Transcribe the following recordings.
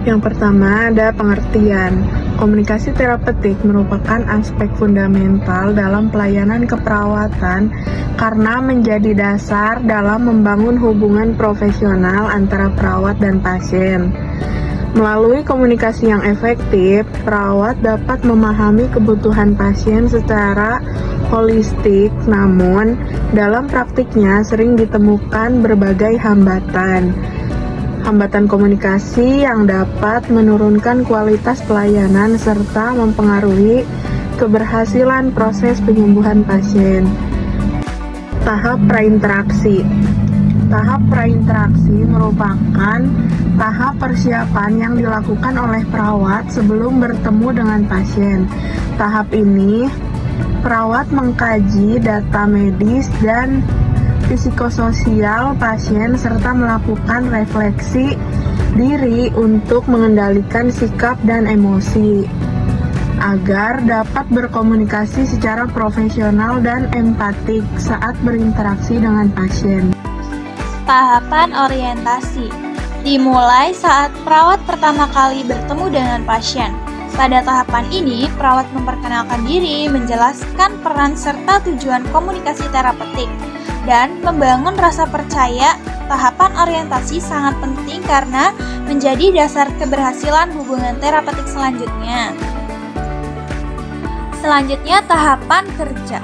Yang pertama ada pengertian. Komunikasi terapeutik merupakan aspek fundamental dalam pelayanan keperawatan karena menjadi dasar dalam membangun hubungan profesional antara perawat dan pasien. Melalui komunikasi yang efektif, perawat dapat memahami kebutuhan pasien secara holistik, namun dalam praktiknya sering ditemukan berbagai hambatan. Hambatan komunikasi yang dapat menurunkan kualitas pelayanan serta mempengaruhi keberhasilan proses penyembuhan pasien. Tahap prainteraksi. Tahap prainteraksi merupakan tahap persiapan yang dilakukan oleh perawat sebelum bertemu dengan pasien. Tahap ini, perawat mengkaji data medis dan psikososial pasien serta melakukan refleksi diri untuk mengendalikan sikap dan emosi agar dapat berkomunikasi secara profesional dan empatik saat berinteraksi dengan pasien. Tahapan orientasi dimulai saat perawat pertama kali bertemu dengan pasien. Pada tahapan ini, perawat memperkenalkan diri, menjelaskan peran serta tujuan komunikasi terapeutik, dan membangun rasa percaya. Tahapan orientasi sangat penting karena menjadi dasar keberhasilan hubungan terapeutik selanjutnya. Selanjutnya, tahapan kerja.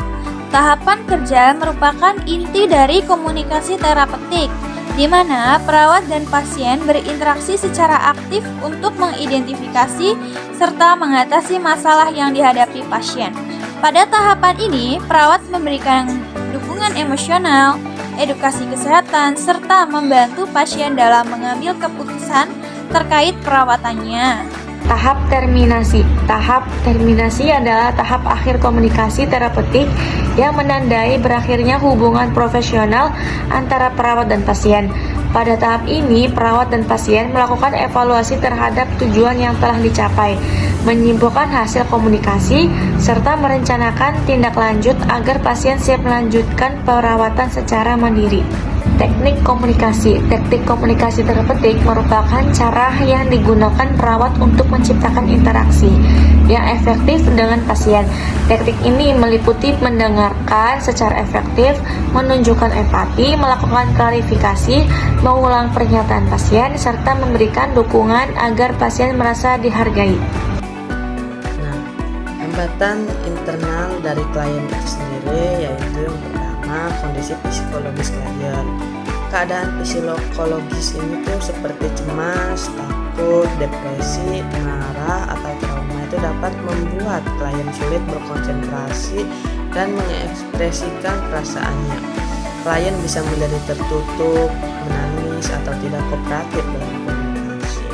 Tahapan kerja merupakan inti dari komunikasi terapeutik, di mana perawat dan pasien berinteraksi secara aktif untuk mengidentifikasi serta mengatasi masalah yang dihadapi pasien. Pada tahapan ini, perawat memberikan dukungan emosional, edukasi kesehatan, serta membantu pasien dalam mengambil keputusan terkait perawatannya. Tahap terminasi. Tahap terminasi adalah tahap akhir komunikasi terapeutik yang menandai berakhirnya hubungan profesional antara perawat dan pasien. Pada tahap ini, perawat dan pasien melakukan evaluasi terhadap tujuan yang telah dicapai, menyimpulkan hasil komunikasi, serta merencanakan tindak lanjut agar pasien siap melanjutkan perawatan secara mandiri. Teknik komunikasi. Teknik komunikasi terapeutik merupakan cara yang digunakan perawat untuk menciptakan interaksi yang efektif dengan pasien. Teknik ini meliputi mendengarkan secara efektif, menunjukkan empati, melakukan klarifikasi, mengulang pernyataan pasien, serta memberikan dukungan agar pasien merasa dihargai. Nah, hambatan internal dari klien itu sendiri yaitu yang pertama, kondisi psikologis klien. Keadaan psikologis ini tuh seperti cemas, takut, depresi, marah, atau trauma itu dapat membuat klien sulit berkonsentrasi dan mengekspresikan perasaannya. Klien bisa menjadi tertutup, menangis, atau tidak kooperatif dalam komunikasi.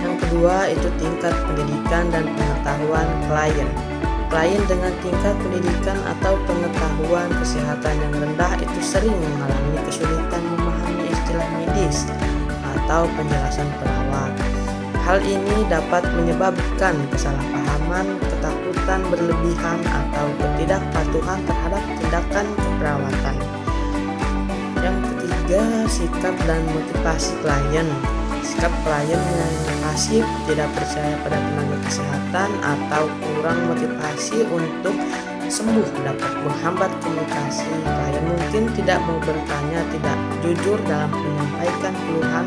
Yang kedua itu tingkat pendidikan dan pengetahuan klien. Klien dengan tingkat pendidikan atau pengetahuan kesehatan yang rendah itu sering mengalami kesulitan memahami istilah medis atau penjelasan perawat. Hal ini dapat menyebabkan kesalahpahaman, ketakutan berlebihan, atau ketidakpatuhan terhadap tindakan keperawatan. Yang ketiga, sikap dan motivasi klien. Sikap klien yang pasif, tidak percaya pada tenaga kesehatan, atau kurang motivasi untuk sembuh dapat menghambat komunikasi. Klien mungkin tidak mau bertanya, tidak jujur dalam menyampaikan keluhan,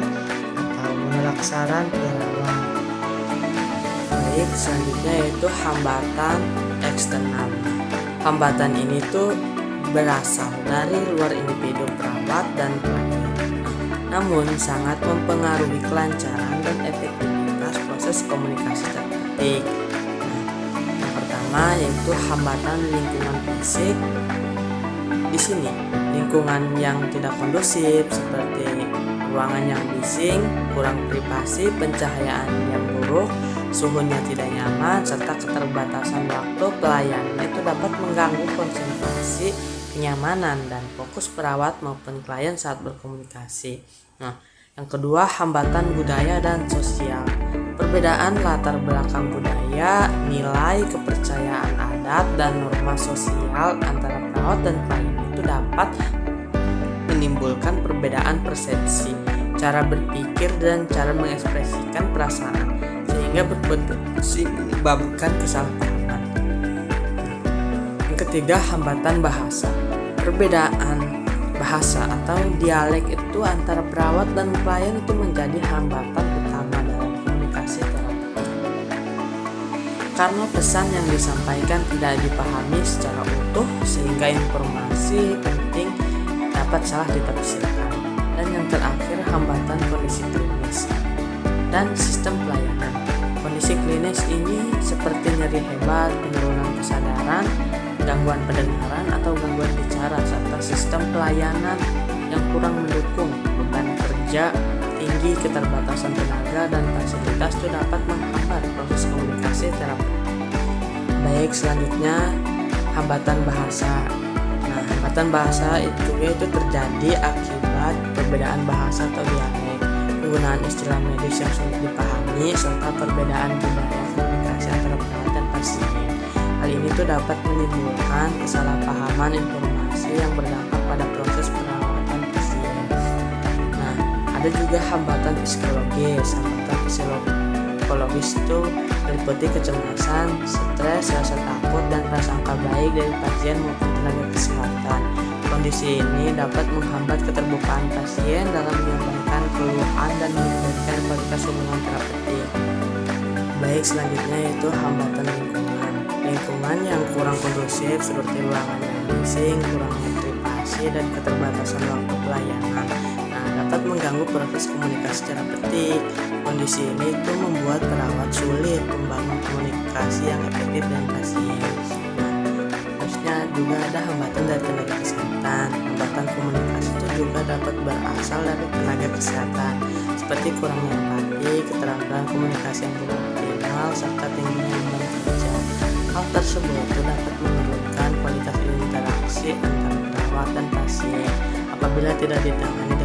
atau menolak saran perawat. Baik, selanjutnya yaitu hambatan eksternal. Hambatan ini tuh berasal dari luar individu perawat dan klien, namun sangat mempengaruhi kelancaran dan efektivitas proses komunikasi terapeutik. Yang pertama yaitu hambatan lingkungan fisik. Di sini lingkungan yang tidak kondusif seperti ruangan yang bising, kurang privasi, pencahayaan yang buruk, suhunya tidak nyaman, serta keterbatasan waktu pelayanan itu dapat mengganggu konsentrasi, kenyamanan, dan fokus perawat maupun klien saat berkomunikasi. Nah, yang kedua, hambatan budaya dan sosial. Perbedaan latar belakang budaya, nilai, kepercayaan adat, dan norma sosial antara perawat dan klien itu dapat menimbulkan perbedaan persepsi, cara berpikir, berpikir dan cara mengekspresikan perasaan sehingga berpotensi menyebabkan kesalahpahaman. Yang ketiga, hambatan bahasa. Perbedaan bahasa atau dialek itu antara perawat dan klien itu menjadi hambatan utama dalam komunikasi terapeutik. Karena pesan yang disampaikan tidak dipahami secara utuh sehingga informasi penting dapat salah ditafsirkan. Dan yang terakhir, hambatan kondisi klinis dan sistem pelayanan. Kondisi klinis ini seperti nyeri hebat, penurunan kesadaran, gangguan pendengaran atau gangguan bicara, serta sistem pelayanan yang kurang mendukung, beban kerja tinggi, keterbatasan tenaga dan fasilitas itu dapat menghambat proses komunikasi terapeutik. Baik, selanjutnya hambatan bahasa. Nah, hambatan bahasa itu terjadi akibat perbedaan bahasa atau dialek, penggunaan istilah medis yang sulit dipahami, serta perbedaan budaya komunikasi antara perawat dan pasien. Hal ini dapat menimbulkan kesalahpahaman informasi yang berdampak pada proses perawatan pasien. Nah, ada juga hambatan psikologis. Hambatan psikologis itu meliputi kecemasan, stres, rasa takut, dan prasangka baik dari pasien maupun tenaga kesehatan. Kondisi ini dapat menghambat keterbukaan pasien dalam menyampaikan keluhan dan meningkatkan kualitas hubungan terapeutik. Baik, selanjutnya yaitu hambatan lingkungan. Lingkungan yang kurang kondusif seperti ruangan yang bising, kurangnya privasi, dan keterbatasan waktu pelayanan dapat mengganggu proses komunikasi terapeutik. Kondisi ini membuat perawat sulit membangun komunikasi yang efektif dengan pasien. Terusnya juga ada hambatan dari tenaga kesehatan. Hambatan komunikasi itu juga dapat berasal dari tenaga kesehatan, seperti kurangnya empati, keterampilan komunikasi yang belum optimal, serta tingginya beban kerja. Hal tersebut dapat menurunkan kualitas interaksi antara perawat dan pasien apabila tidak ditangani